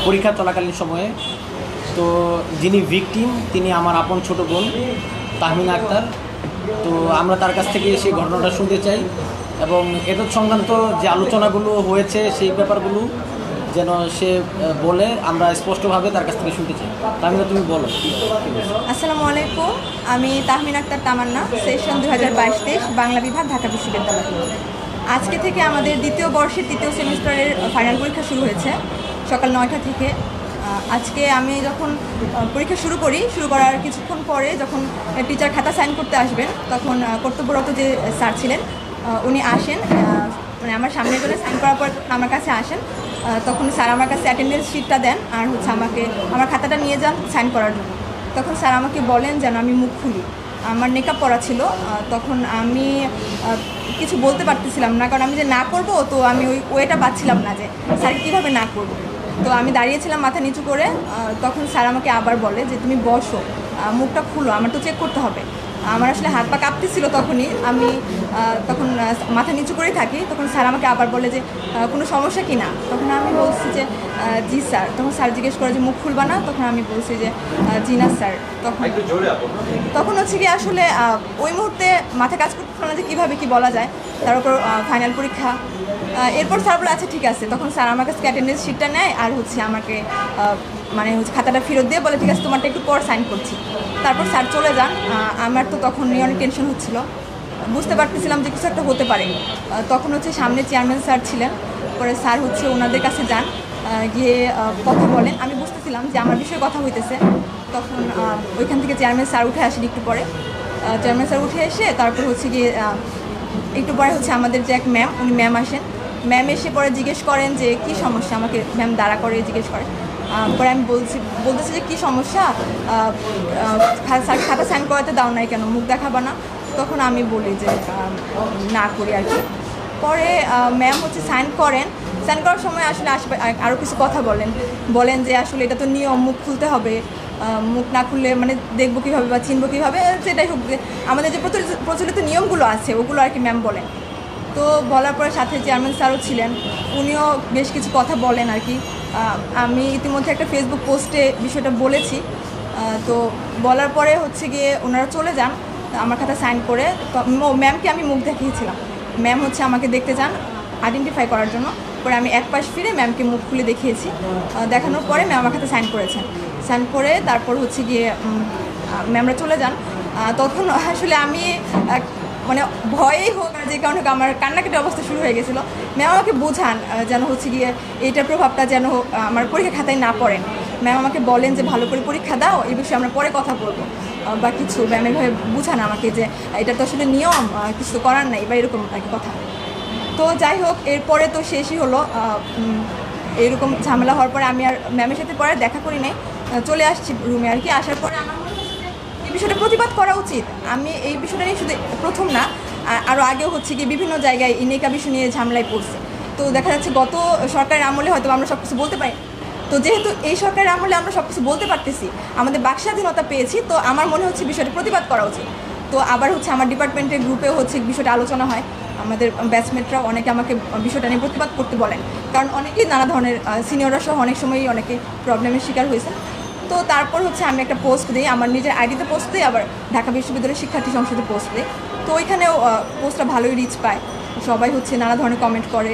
পরীক্ষা চলাকালীন সময়ে। তো যিনি ভিকটিম তিনি আমার আপন ছোট বোন তাহমিনা আক্তার। তো আমরা তার কাছ থেকে সেই ঘটনাটা শুনতে চাই এবং এতৎ সংক্রান্ত যে আলোচনাগুলো হয়েছে সেই ব্যাপারগুলো যেন সে বলে, আমরা স্পষ্টভাবে তার কাছ থেকে শুনতে চাই। তাহমিনা, তুমি বলো। আসসালামু আলাইকুম, আমি তাহমিনা আক্তার তামান্না, সেশন 2022-23 বাংলা বিভাগ, ঢাকা বিশ্ববিদ্যালয়। আজকে থেকে আমাদের দ্বিতীয় বর্ষের তৃতীয় সেমিস্টারের ফাইনাল পরীক্ষা শুরু হয়েছে সকাল 9টা থেকে। আজকে আমি যখন পরীক্ষা শুরু করার কিছুক্ষণ পরে যখন টিচার খাতা সাইন করতে আসবেন, তখন কর্তব্যরত যে স্যার ছিলেন উনি আসেন, মানে আমার সামনে করে সাইন করার পর আমার কাছে আসেন। তখন স্যার আমার কাছে অ্যাটেন্ডেন্স শিটটা দেন আর আমাকে আমার খাতাটা নিয়ে যান সাইন করার জন্য। তখন স্যার আমাকে বলেন যেন আমি মুখ খুলি। আমার মেকআপ পরা ছিল, তখন আমি কিছু বলতে পারতেছিলাম না, কারণ আমি যে না করব তো আমি ওই ওয়েটা পাচ্ছিলাম না যে স্যার কীভাবে না করব। তো আমি দাঁড়িয়েছিলাম মাথা নিচু করে। তখন স্যার আমাকে আবার বলে যে তুমি বসো, মুখটা খুলো, আমার তো চেক করতে হবে। আমার আসলে হাত পা কাঁপতেছিল তখনই, আমি তখন মাথা নিচু করেই থাকি। তখন স্যার আমাকে আবার বলে যে কোনো সমস্যা কি না। তখন আমি বলছি যে জি স্যার। তখন স্যার জিজ্ঞেস করে যে মুখ খুলবা না, তখন আমি বলছি যে জি না স্যার। তখন হচ্ছে কি আসলে ওই মুহূর্তে মাথা কাজ করতে না যে কীভাবে কী বলা যায়, তার উপর ফাইনাল পরীক্ষা। এরপর স্যার বলে আচ্ছা ঠিক আছে। তখন স্যার আমার কাছে অ্যাটেন্ডেন্স শিটটা নেয় আর আমাকে মানে খাতাটা ফেরত দিয়ে বলে ঠিক আছে তোমারটা একটু পর সাইন করছি। তারপর স্যার চলে যান। আমার তো তখন নিয়ে অনেক টেনশন হচ্ছিলো, বুঝতে পারতেছিলাম যে কিছু একটা হতে পারে। তখন সামনে চেয়ারম্যান স্যার ছিলেন। পরে স্যার ওনাদের কাছে যান, গিয়ে কথা বলেন। আমি বুঝতেছিলাম যে আমার বিষয়ে কথা হইতেছে। তখন ওইখান থেকে চেয়ারম্যান স্যার উঠে আসেন একটু পরে। চেয়ারম্যান স্যার উঠে এসে তারপর গিয়ে একটু পরে আমাদের যে এক ম্যাম, উনি ম্যাম আসেন। ম্যাম এসে পরে জিজ্ঞেস করেন যে কী সমস্যা, আমাকে ম্যাম দাঁড়া করে জিজ্ঞেস করেন। পরে আমি বলতেছি যে কী সমস্যা, খাতা সাইন করাতে দাও নাই কেন, মুখ দেখাবা না। তখন আমি বলি যে না করি আর কি। পরে ম্যাম সাইন করেন। সাইন করার সময় আসলে আরও কিছু কথা বলেন যে আসলে এটা তো নিয়ম, মুখ খুলতে হবে, মুখ না খুললে মানে দেখবো কীভাবে বা চিনবো কীভাবে, সেটাই হোক। আমাদের যে প্রচলিত নিয়মগুলো আছে ওগুলো আর কি ম্যাম বলেন। তো বলার পরে সাথে চেয়ারম্যান স্যারও ছিলেন, উনিও বেশ কিছু কথা বলেন আর কি। আমি ইতিমধ্যে একটা ফেসবুক পোস্টে বিষয়টা বলেছি। তো বলার পরে গিয়ে ওনারা চলে যান আমার খাতা সাইন করে। তো ম্যামকে আমি মুখ দেখিয়েছিলাম। ম্যাম আমাকে দেখতে যান আইডেন্টিফাই করার জন্য। পরে আমি এক পাশ ফিরে ম্যামকে মুখ খুলে দেখিয়েছি। দেখানোর পরে ম্যাম আমার খাতা সাইন করেছেন। সাইন করে তারপর গিয়ে ম্যামরা চলে যান। তখন আসলে আমি মানে ভয়েই হোক আর যে কারণে আমার কান্নাকাটি অবস্থা শুরু হয়ে গেছিলো। ম্যাম আমাকে বোঝান যেন গিয়ে এইটার প্রভাবটা যেন আমার পরীক্ষা খাতায় না পড়ে। ম্যাম আমাকে বলেন যে ভালো করে পরীক্ষা দাও, এই বিষয়ে আমরা পরে কথা বলবো বা কিছু। ম্যাম এভাবে বুঝান আমাকে যে এটা তো আসলে নিয়ম, কিছু তো করার নাই বা এরকম আর কি কথা। তো যাই হোক, এরপরে তো শেষই হলো। এরকম ঝামেলা হওয়ার পরে আমি আর ম্যামের সাথে পরে দেখা করি নাই, চলে আসছি রুমে আর কি। আসার পরে আমার এই বিষয়টা প্রতিবাদ করা উচিত। আমি এই বিষয়টা নিয়ে শুধু প্রথম না, আরও আগেও কি বিভিন্ন জায়গায় এই নেকা বিষয় নিয়ে ঝামেলায় পড়ছে। তো দেখা যাচ্ছে গত সরকারের আমলে হয়তো আমরা সব কিছু বলতে পারি। তো যেহেতু এই সরকারের আমলে আমরা সব কিছু বলতে পারতেছি, আমাদের বাক স্বাধীনতা পেয়েছি, তো আমার মনে বিষয়টা প্রতিবাদ করা উচিত। তো আবার আমার ডিপার্টমেন্টের গ্রুপেও বিষয়টা আলোচনা হয়। আমাদের ব্যাচমেটরা অনেকে আমাকে বিষয়টা নিয়ে প্রতিবাদ করতে বলেন, কারণ অনেকেই নানা ধরনের সিনিয়ররা সহ অনেক সময়ই অনেকে প্রবলেমের শিকার হয়েছে। তো তারপর আমি একটা পোস্ট দিই, আমার নিজের আইডিতে পোস্ট দিই, আবার ঢাকা বিশ্ববিদ্যালয়ের শিক্ষার্থী সংসদে পোস্ট দিই। তো ওইখানেও পোস্টটা ভালোই রিচ পায়। সবাই নানা ধরনের কমেন্ট করে,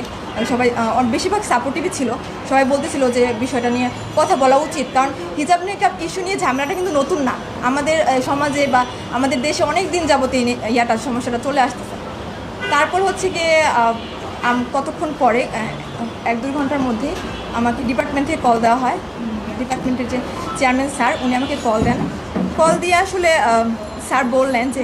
সবাই বেশিরভাগ সাপোর্টিভই ছিল। সবাই বলতেছিল যে বিষয়টা নিয়ে কথা বলা উচিত, কারণ হিজাব নিকাব ইস্যু নিয়ে ঝামেলাটা কিন্তু নতুন না। আমাদের সমাজে বা আমাদের দেশে অনেক দিন যাবত এই সমস্যাটা চলে আসতেছে। তারপর গিয়ে কতক্ষণ পরে 1-2 ঘন্টার মধ্যে আমাকে ডিপার্টমেন্ট থেকে কল দেওয়া হয়। ডিপার্টমেন্টের যে চেয়ারম্যান স্যার, উনি আমাকে কল দেন। কল দিয়ে আসলে স্যার বললেন যে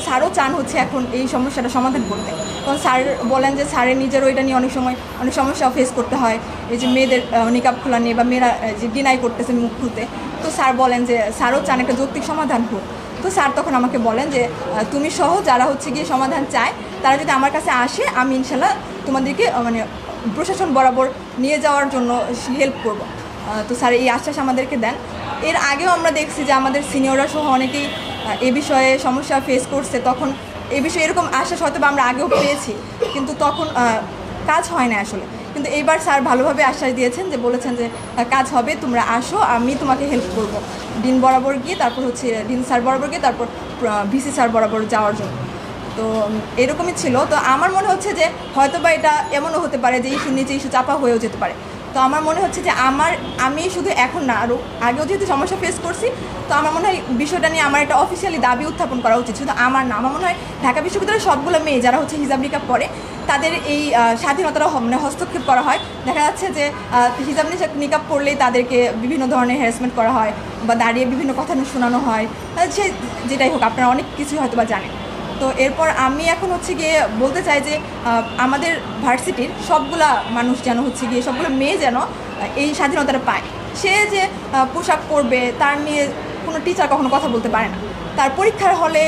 স্যারও চান এখন এই সমস্যাটা সমাধান করতে। কারণ স্যার বলেন যে স্যারের নিজেরও এটা নিয়ে অনেক সময় অনেক সমস্যা ফেস করতে হয়, এই যে মেয়েদের নিকাব খোলা নিয়ে বা মেয়েরা যে ডিনাই করতেছে মুখ খুলতে। তো স্যার বলেন যে স্যারও চান একটা যৌক্তিক সমাধান হোক। তো স্যার তখন আমাকে বলেন যে তুমি সহ যারা গিয়ে সমাধান চায় তারা যদি আমার কাছে আসে, আমি ইনশাল্লাহ তোমাদেরকে মানে প্রশাসন বরাবর নিয়ে যাওয়ার জন্য হেল্প করব। তো স্যার এই আশ্বাস আমাদেরকে দেন। এর আগেও আমরা দেখছি যে আমাদের সিনিয়ররা সহ অনেকেই এ বিষয়ে সমস্যা ফেস করছে। তখন এই বিষয়ে এরকম আশ্বাস হয়তো বা আমরা আগেও পেয়েছি, কিন্তু তখন কাজ হয় না আসলে। কিন্তু কিন্তু এইবার স্যার ভালোভাবে আশ্বাস দিয়েছেন, যে বলেছেন যে কাজ হবে, তোমরা আসো, আমি তোমাকে হেল্প করব ডিন বরাবর গিয়ে, তারপর হচ্ছে ডিন স্যার বরাবর গিয়ে, তারপর ভিসি স্যার বরাবর যাওয়ার জন্য। তো এরকমই ছিল। তো আমার মনে হচ্ছে যে হয়তো বা এটা এমনও হতে পারে যে ইস্যু নিচে ইস্যু চাপা হয়েও যেতে পারে। তো আমার মনে হচ্ছে যে আমি শুধু এখন না, আরও আগেও যেহেতু সমস্যা ফেস করছি, তো আমার মনে হয় বিষয়টা নিয়ে আমার একটা অফিসিয়ালি দাবি উত্থাপন করা উচিত। শুধু আমার না, আমার মনে হয় ঢাকা বিশ্ববিদ্যালয়ের সবগুলো মেয়ে যারা হচ্ছে হিজাব নিকাব পরে, তাদের এই স্বাধীনতাটা মানে হস্তক্ষেপ করা হয়। দেখা যাচ্ছে যে হিজাব নিকাব পড়লেই তাদেরকে বিভিন্ন ধরনের হ্যারাসমেন্ট করা হয়, বা দাঁড়িয়ে বিভিন্ন কথা শোনানো হয়, সে যেটাই হোক, আপনারা অনেক কিছুই হয়তো বা জানেন। তো এরপর আমি এখন হচ্ছে গিয়ে বলতে চাই যে আমাদের ভার্সিটির সবগুলা মানুষ যেন হচ্ছে গিয়ে, সবগুলো মেয়ে যেন এই স্বাধীনতাটা পায়। সে যে পোশাক পরবে তার নিয়ে কোনো টিচার কখনো কথা বলতে পারে না, তার পরীক্ষার হলে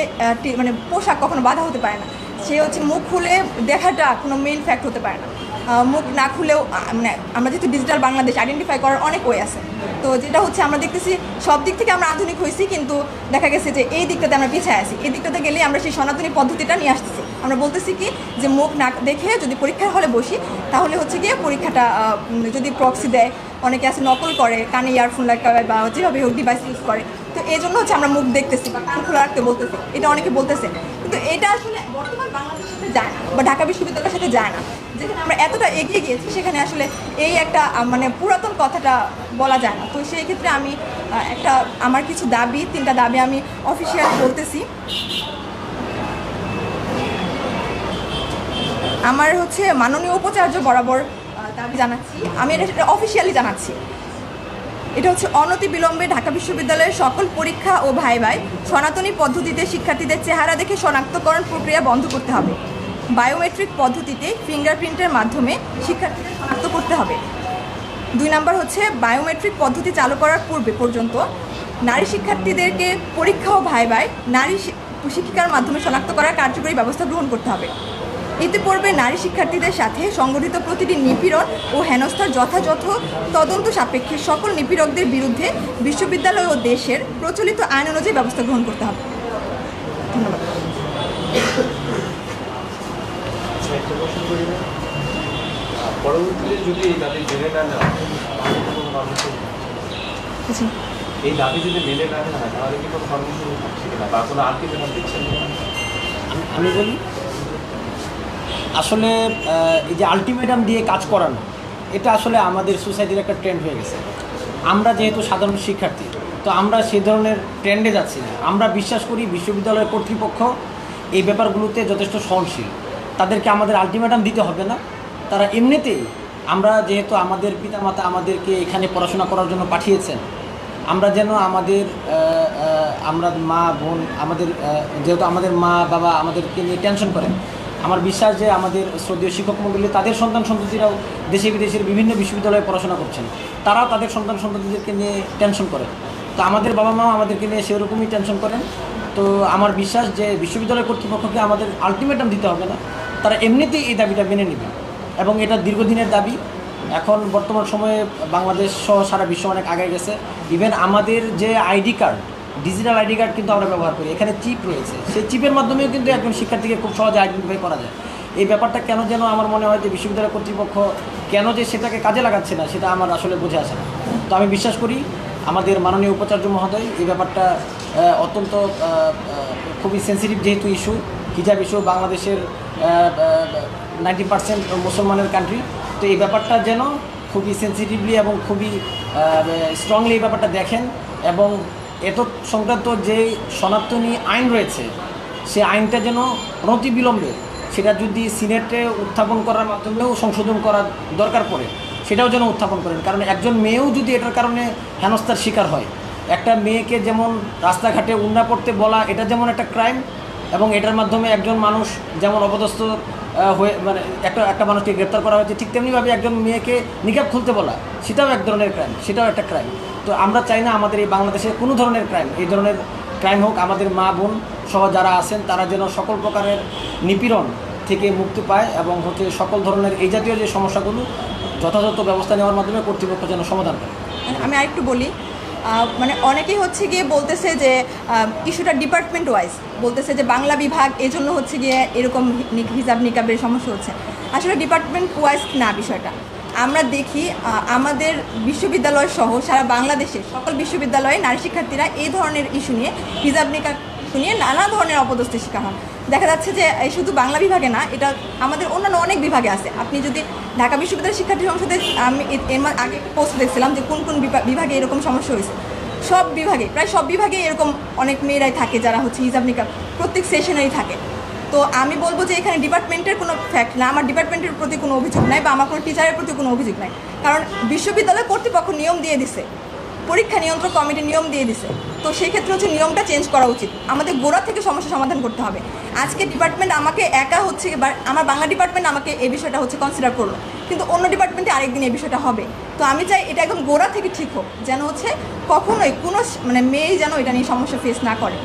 মানে পোশাক কখনো বাধা হতে পারে না। সে হচ্ছে মুখ খুলে দেখাটা কোনো মেইন ফ্যাক্ট হতে পারে না। মুখ না খুলেও মানে আমরা যেহেতু ডিজিটাল বাংলাদেশ, আইডেন্টিফাই করার অনেক ওয়ে আছে। তো যেটা হচ্ছে আমরা দেখতেছি সব দিক থেকে আমরা আধুনিক হয়েছি, কিন্তু দেখা গেছে যে এই দিকটাতে আমরা পিছিয়ে আছি। এই দিকটাতে গেলে আমরা সেই সনাতনী পদ্ধতিটা নিয়ে আসতেছি। আমরা বলতেছি কি যে মুখ না দেখে যদি পরীক্ষার হলে বসি, তাহলে হচ্ছে গিয়ে পরীক্ষাটা যদি প্রক্সি দেয়, অনেকে আছে নকল করে, কানে ইয়ারফোন লাগায় বা যেভাবে হোক ডিভাইস ইউজ করে। তো এই জন্য হচ্ছে আমরা মুখ দেখতেছি বা কান খোলা রাখতে বলতেছি, এটা অনেকে বলতেছে। কিন্তু এটা আসলে বর্তমান বাংলাদেশের সাথে যায় না, বা ঢাকা বিশ্ববিদ্যালয়ের সাথে যায় না। যেখানে আমরা এতটা এগিয়ে গিয়েছি, সেখানে আসলে এই একটা মানে পুরাতন কথাটা বলা যায় না। তো সেই ক্ষেত্রে আমি আমার কিছু দাবি, 3টা দাবি আমি অফিসিয়ালি বলতেছি। আমার হচ্ছে মাননীয় উপাচার্য বরাবর দাবি জানাচ্ছি, আমি এটা অফিসিয়ালি জানাচ্ছি। এটা হচ্ছে অনতিবিলম্বে ঢাকা বিশ্ববিদ্যালয়ের সকল পরীক্ষা ও ভাইভায় সনাতনী পদ্ধতিতে শিক্ষার্থীদের চেহারা দেখে শনাক্তকরণ প্রক্রিয়া বন্ধ করতে হবে। বায়োমেট্রিক পদ্ধতিতে ফিঙ্গারপ্রিন্টের মাধ্যমে শিক্ষার্থীদের শনাক্ত করতে হবে। 2 নম্বর হচ্ছে বায়োমেট্রিক পদ্ধতি চালু করার পূর্বে পর্যন্ত নারী শিক্ষার্থীদেরকে পরীক্ষা ও ভাইভায় নারী শিক্ষিকার মাধ্যমে শনাক্ত করার কার্যকরী ব্যবস্থা গ্রহণ করতে হবে। ইতিপূর্বে নারী শিক্ষার্থীদের সাথে সংগঠিত প্রতিটি নিপীড়ন ও হেনস্থার যথাযথ তদন্ত সাপেক্ষে সকল নিপীড়কদের বিরুদ্ধে বিশ্ববিদ্যালয় ও দেশের প্রচলিত আইন অনুযায়ী ব্যবস্থা গ্রহণ করতে হবে। ধন্যবাদ। পরবর্তীতে যদি এই দাবি মেনে না নেওয়া হয়, এই দাবি যদি মেনে না নেওয়া হয়, তাহলে কি কোনো কর্মসূচি থাকছে কিনা বা কোনো আলটিমেটাম দিচ্ছেন কিনা? আমি বলি, আসলে এই যে আলটিমেটাম দিয়ে কাজ করানো, এটা আসলে আমাদের সোসাইটির একটা ট্রেন্ড হয়ে গেছে। আমরা যেহেতু সাধারণ শিক্ষার্থী, তো আমরা সেই ধরনের ট্রেন্ডে যাচ্ছি না। আমরা বিশ্বাস করি বিশ্ববিদ্যালয়ের কর্তৃপক্ষ এই ব্যাপারগুলোতে যথেষ্ট সহনশীল। তাদেরকে আমাদের আলটিমেটাম দিতে হবে না। তারা এমনিতেই, আমরা যেহেতু আমাদের পিতামাতা আমাদেরকে এখানে পড়াশোনা করার জন্য পাঠিয়েছেন, আমরা যেন আমরা মা বোন যেহেতু আমাদের মা বাবা আমাদেরকে নিয়ে টেনশন করেন, আমার বিশ্বাস যে আমাদের শ্রদ্ধেয় শিক্ষক মণ্ডলী তাদের সন্তান সন্ততিরাও দেশে বিদেশের বিভিন্ন বিশ্ববিদ্যালয়ে পড়াশোনা করছেন, তারাও তাদের সন্তান সন্ততিদেরকে নিয়ে টেনশন করেন। তো আমাদের বাবা মাও আমাদেরকে নিয়ে সেরকমই টেনশন করেন। তো আমার বিশ্বাস যে বিশ্ববিদ্যালয় কর্তৃপক্ষকে আমাদের আলটিমেটাম দিতে হবে না, তারা এমনিতেই এই দাবিটা মেনে নেবে। এবং এটা দীর্ঘদিনের দাবি। এখন বর্তমান সময়ে বাংলাদেশ সহ সারা বিশ্ব অনেক আগে গেছে। ইভেন আমাদের যে ID card, digital ID card কিন্তু আমরা ব্যবহার করি, এখানে চিপ রয়েছে। সেই চিপের মাধ্যমেও কিন্তু একজন শিক্ষার্থীকে খুব সহজে আইডেন্টিফাই করা যায়। এই ব্যাপারটা কেন যেন আমার মনে হয় যে বিশ্ববিদ্যালয় কর্তৃপক্ষ কেন যে সেটাকে কাজে লাগাচ্ছে না, সেটা আমার আসলে বুঝে আসে না। তো আমি বিশ্বাস করি আমাদের মাননীয় উপাচার্য মহোদয় এই ব্যাপারটা অত্যন্ত খুবই সেন্সিটিভ যেহেতু ইস্যু, হিজাব ইস্যু, বাংলাদেশের 90% মুসলমানের কান্ট্রি। তো এই ব্যাপারটা যেন খুবই সেন্সিটিভলি এবং খুবই স্ট্রংলি এই ব্যাপারটা দেখেন, এবং এত সংক্রান্ত যে সনাতনী আইন রয়েছে সেই আইনটা যেন অনতিবিলম্বে সেটা যদি সিনেটে উত্থাপন করার মাধ্যমেও সংশোধন করার দরকার পড়ে সেটাও যেন উত্থাপন করেন। কারণ একজন মেয়েও যদি এটার কারণে হেনস্থার শিকার হয়, একটা মেয়েকে যেমন রাস্তাঘাটে উন্না পড়তে বলা এটা যেমন একটা ক্রাইম, এবং এটার মাধ্যমে একজন মানুষ যেমন অপদস্থ হয়ে মানে একটা মানুষকে গ্রেপ্তার করা হয়েছে, ঠিক তেমনিভাবে একজন মেয়েকে নিকাব খুলতে বলা সেটাও এক ধরনের ক্রাইম, সেটাও একটা ক্রাইম। তো আমরা চাই না আমাদের এই বাংলাদেশে কোনো ধরনের ক্রাইম, এই ধরনের ক্রাইম হোক। আমাদের মা বোন সহ যারা আছেন তারা যেন সকল প্রকারের নিপীড়ন থেকে মুক্তি পায়, এবং হচ্ছে সকল ধরনের এই জাতীয় যে সমস্যাগুলো যথাযথ ব্যবস্থা নেওয়ার মাধ্যমে কর্তৃপক্ষ যেন সমাধান করে। আমি আরেকটু বলি, মানে অনেকেই হচ্ছে গিয়ে বলতেছে যে ইস্যুটা ডিপার্টমেন্ট ওয়াইজ, বলতেছে যে বাংলা বিভাগ এজন্য হচ্ছে গিয়ে এরকম হিজাব নিকাবের সমস্যা হচ্ছে। আসলে ডিপার্টমেন্ট ওয়াইজ না বিষয়টা, আমরা দেখি আমাদের বিশ্ববিদ্যালয় সহ সারা বাংলাদেশের সকল বিশ্ববিদ্যালয়ে নারী শিক্ষার্থীরা এই ধরনের ইস্যু নিয়ে হিজাব নিকাব ইস্যু নিয়ে নানা ধরনের অপদস্থের শিকার হন। দেখা যাচ্ছে যে এই শুধু বাংলা বিভাগে না, এটা আমাদের অন্যান্য অনেক বিভাগে আছে। আপনি যদি ঢাকা বিশ্ববিদ্যালয় শিক্ষার্থী সংসদে আমি আগে পোস্ট দেখছিলাম যে কোন কোন বিভাগে এরকম সমস্যা হয়েছে। সব বিভাগে, প্রায় সব বিভাগে এরকম অনেক মেয়েরাই থাকে যারা হচ্ছে হিজাব নিকাব প্রত্যেক সেশনেই থাকে। তো আমি বলবো যে এখানে ডিপার্টমেন্টের কোনো ফ্যাক্ট না, আমার ডিপার্টমেন্টের প্রতি কোনো অভিযোগ নাই বা আমার কোনো টিচারের প্রতি কোনো অভিযোগ নাই। কারণ বিশ্ববিদ্যালয় কর্তৃপক্ষ নিয়ম দিয়ে দিছে, পরীক্ষা নিয়ন্ত্রক কমিটি নিয়ম দিয়ে দিছে। তো সেই ক্ষেত্রে হচ্ছে নিয়মটা চেঞ্জ করা উচিত। আমাদের গোড়া থেকে সমস্যা সমাধান করতে হবে। আজকে ডিপার্টমেন্ট আমাকে একা হচ্ছে বা আমার বাংলা ডিপার্টমেন্ট আমাকে এই বিষয়টা হচ্ছে কনসিডার করলো, কিন্তু অন্য ডিপার্টমেন্টে আরেকদিন এই বিষয়টা হবে। তো আমি চাই এটা একদম গোড়া থেকে ঠিক হোক, যেন হচ্ছে কখনোই কোনো মানে মেয়েই যেন এটা নিয়ে সমস্যা ফেস না করে।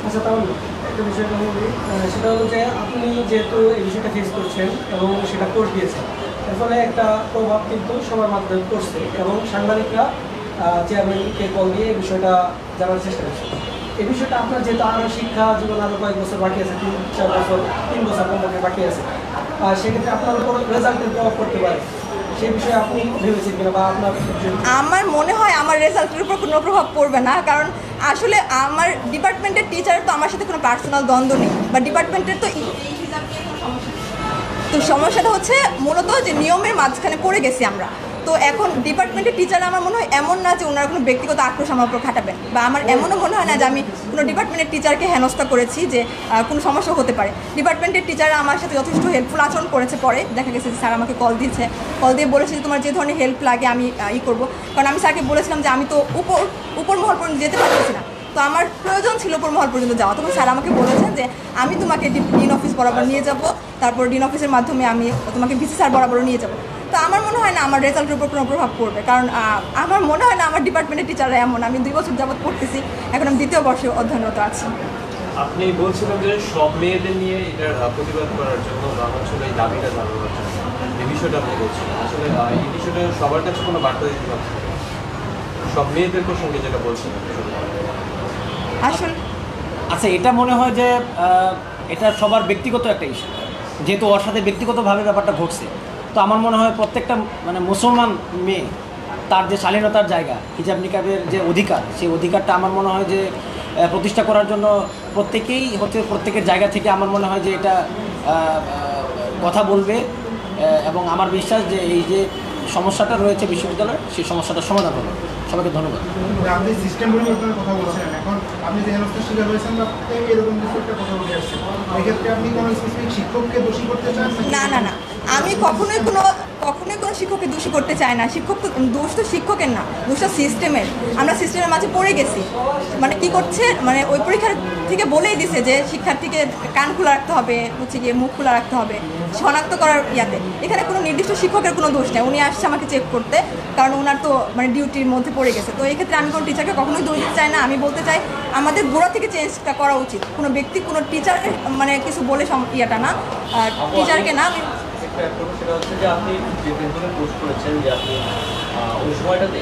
আচ্ছা, তাহলে একটা বিষয়টা বলি, সেটা হলো যে আপনি যেহেতু এই বিষয়টা ফেস করছেন এবং সেটা কোর্ট দিয়েছেন, এর ফলে একটা প্রভাব কিন্তু সবার মাধ্যমে পড়ছে এবং সাংবাদিকরা চেয়ারম্যানকে কল দিয়ে এই বিষয়টা জানার চেষ্টা করছে। এই বিষয়টা আপনার যেহেতু আরও শিক্ষা জীবন আরও কয়েক বছর বাকি আছে, 3 বছর কমপক্ষে বাকি আছে, সেক্ষেত্রে আপনার উপর রেজাল্টের প্রভাব পড়তে পারে। সেই বিষয়ে আপনি ভেবেছেন কিনা বা আপনার? আমার মনে হয় আমার রেজাল্টের উপর কোনো প্রভাব পড়বে না, কারণ আসলে আমার ডিপার্টমেন্টের টিচারের তো আমার সাথে কোনো পার্সোনাল দ্বন্দ্ব নেই, বা ডিপার্টমেন্টের তো তো সমস্যাটা হচ্ছে মূলত যে নিয়মের মাঝখানে পড়ে গেছি আমরা। তো এখন ডিপার্টমেন্টের টিচার আমার মনে হয় এমন না যে ওনারা কোনো ব্যক্তিগত আক্রোশ আমার উপর খাটাবেন, বা আমার এমনও মনে হয় না যে আমি কোনো ডিপার্টমেন্টের টিচারকে হেনস্থা করেছি যে কোনো সমস্যা হতে পারে। ডিপার্টমেন্টের টিচাররা আমার সাথে যথেষ্ট হেল্পফুল আচরণ করেছে। পরে দেখা গেছে যে স্যার আমাকে কল দিয়ে বলেছে যে তোমার যে ধরনের হেল্প লাগে আমি করবো। কারণ আমি স্যারকে বলেছিলাম যে আমি তো উপর মহল পর্যন্ত যেতে পারতেছি না, তো আমার প্রয়োজন ছিল উপর মহল পর্যন্ত যাওয়া। তখন স্যার আমাকে বলেছেন যে আমি তোমাকে ডিন অফিস বরাবর নিয়ে যাব, তারপর ডিন অফিসের মাধ্যমে আমি তোমাকে ভিসি স্যার বরাবর নিয়ে যাব। তো আমার মনে হয় না আমার রেজাল্টের উপর কোনো প্রভাব পড়বে, কারণ আমার মনে হয় না আমার ডিপার্টমেন্টের টিচাররা এমন। আমি 2 বছর যাবৎ পড়তেছি, এখন আমি 2য় বর্ষে অধ্যয়নরত আছি। আপনি বলছিলেন যে সব মেয়েদের নিয়ে এটার প্রতিবাদ করার জন্য বা হচ্ছে এই দাবিটা জানানোর জন্য এই বিষয়টা আপনি বলছিলেন। আসলে এই বিষয়টা সবার কাছে কোনো বার্তা দিতে পারছে না, সব মেয়েদের সঙ্গে যেটা বলছিলেন আসলে আচ্ছা, এটা মনে হয় যে এটা সবার ব্যক্তিগত একটা ইস্যু, যেহেতু ওর সাথে ব্যক্তিগতভাবে ব্যাপারটা ঘটছে। তো আমার মনে হয় প্রত্যেকটা মানে মুসলমান মেয়ে তার যে শালীনতার জায়গা, হিজাব নিকাবের যে অধিকার, সেই অধিকারটা আমার মনে হয় যে প্রতিষ্ঠা করার জন্য প্রত্যেকেই হচ্ছে প্রত্যেকের জায়গা থেকে আমার মনে হয় যে এটা কথা বলবে। এবং আমার বিশ্বাস যে এই যে সমস্যাটা রয়েছে বিশ্ববিদ্যালয়ে, সেই সমস্যাটার সমাধান হবে। সবাইকে ধন্যবাদ। আপনি সিস্টেম পরিবর্তনের কথা বলছিলেন, এখন আপনি যে হেনস্থার শিকার হয়েছেন বা এরকম কিছু একটা কথা বলে আসছেন, এক্ষেত্রে আপনি কোনো স্পেসিফিক শিক্ষককে দোষী করতে চান? না, আমি কখনোই কোনো শিক্ষককে দোষী করতে চাই না। দোষ তো শিক্ষকের না, দোষটা সিস্টেমের। আমরা সিস্টেমের মাঝে পড়ে গেছি। মানে কি করছে, মানে ওই পরীক্ষার থেকে বলেই দিছে যে শিক্ষার্থীকে কান খোলা রাখতে হবে, হচ্ছে গিয়ে মুখ খোলা রাখতে হবে শনাক্ত করার ইয়াতে। এখানে কোনো নির্দিষ্ট শিক্ষকের কোনো দোষ নেই, উনি আসছে আমাকে চেক করতে, কারণ ওনার তো মানে ডিউটির মধ্যে পড়ে গেছে। তো এই ক্ষেত্রে আমি কোনো টিচারকে কখনোই দোষ দিতে চাই না। আমি বলতে চাই আমাদের গোড়া থেকে চেঞ্জটা করা উচিত। কোনো ব্যক্তি কোনো টিচারকে মানে কিছু বলে ইয়াটা না, টিচারকে না। সেটা হচ্ছে যে আপনি যে ফেসবুকে পোস্ট করেছেন যে আপনি ওই সময়টাতে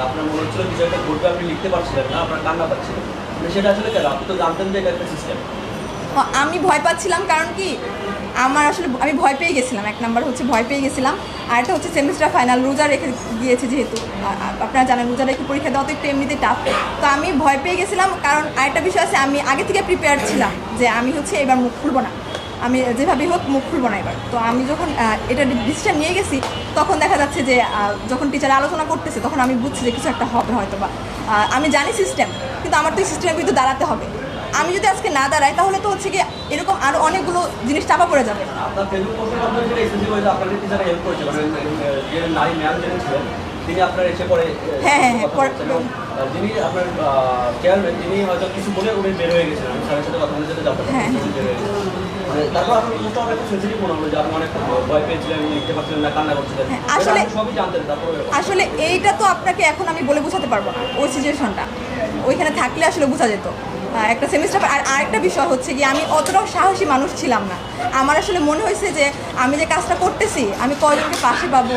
আপনার মনে হচ্ছিল বিষয়টা ঘটবে, আপনি লিখতে পারছিলেন না, আপনার কান্না পাচ্ছিলেন, সেটা আসলে কেন? আপনি তো জানতেন যে এটা একটা সিস্টেম। আমি ভয় পাচ্ছিলাম, কারণ কি আমার আসলে আমি ভয় পেয়ে গেছিলাম। 1 নাম্বার হচ্ছে ভয় পেয়ে গেছিলাম, আর একটা হচ্ছে সেমিস্টার ফাইনাল রোজা রেখে গিয়েছে, যেহেতু আপনারা জানেন রোজা রেখে পরীক্ষা দেওয়া তো একটু এমনিতে টাফ। তো আমি ভয় পেয়ে গেছিলাম, কারণ আরেকটা বিষয় আছে, আমি আগে থেকে প্রিপেয়ার ছিলাম যে আমি হচ্ছে এবার মুখ খুলবো না, আমি যেভাবেই হোক মুখ খুলবো না এবার। তো আমি যখন এটা ডিসিশন নিয়ে গেছি, তখন দেখা যাচ্ছে যে যখন টিচার আলোচনা করতেছে, তখন আমি বুঝছি যে কিছু একটা হবে হয়তো বা। আমি জানি সিস্টেম, কিন্তু আমার তো এই সিস্টেমের বিরুদ্ধে দাঁড়াতে হবে। আমি যদি আজকে না দাঁড়াই, তাহলে তো হচ্ছে কি এরকম আরও অনেকগুলো জিনিস চাপা পড়ে যাবে। আপনার ফেসবুক পোস্টের মাধ্যমে যেটা এসেছিল যে আপনাদের টিচার হেল্প করেছে, মানে যে নারী ম্যাম যিনি ছিলেন তিনি আপনার এসে পরে যিনি আপনার চেয়ারম্যান, তিনি হয়তো কিছু বলে উনি বের হয়ে গেছিলেন, স্যারের সাথে কথা বলে যেতে জানতে পারেন বের হয়ে গেছিলেন। মানে তারপর আপনার মুখটা অনেক সেন্সিটিভ মনে হলো যে আপনি অনেক ভয় পেয়েছিলেন, লিখতে পারছিলেন না, কান্না করছিলেন। আসলে সবই জানতেন। তারপরে আসলে এইটা তো আপনাকে এখন আমি বলে বোঝাতে পারবো না, ওই সিচুয়েশনটা ওইখানে থাকলে আসলে বোঝা যেত। একটা সেমিস্টার আর আরেকটা বিষয় হচ্ছে কি আমি অতটাও সাহসী মানুষ ছিলাম না। আমার আসলে মনে হয়েছে যে আমি যে কাজটা করতেছি আমি কয়জনকে পাশে পাবো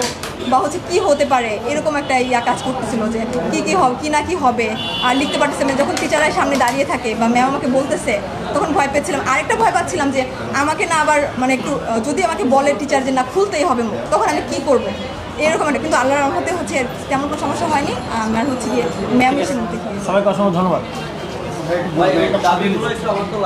বা হচ্ছে কী হতে পারে, এরকম একটা কাজ করতেছিল যে কী হবে কী না কী হবে, আর লিখতে পারতেছে না। যখন টিচাররা সামনে দাঁড়িয়ে থাকে বা ম্যাম আমাকে বলতেছে, তখন ভয় পেয়েছিলাম। আরেকটা ভয় পাচ্ছিলাম যে আমাকে না আবার মানে একটু যদি আমাকে বলে টিচার যে না খুলতেই হবে মুখ, তখন আমি কী করবো। এরকম একটা, কিন্তু আল্লাহর রহমতে হচ্ছে তেমন কোনো সমস্যা হয়নি। আমার হচ্ছে গিয়ে ম্যাম এসে মুক্তি সবাইকে অসংখ্য ধন্যবাদ। ভাই দাবিগুলো একটু আমার তো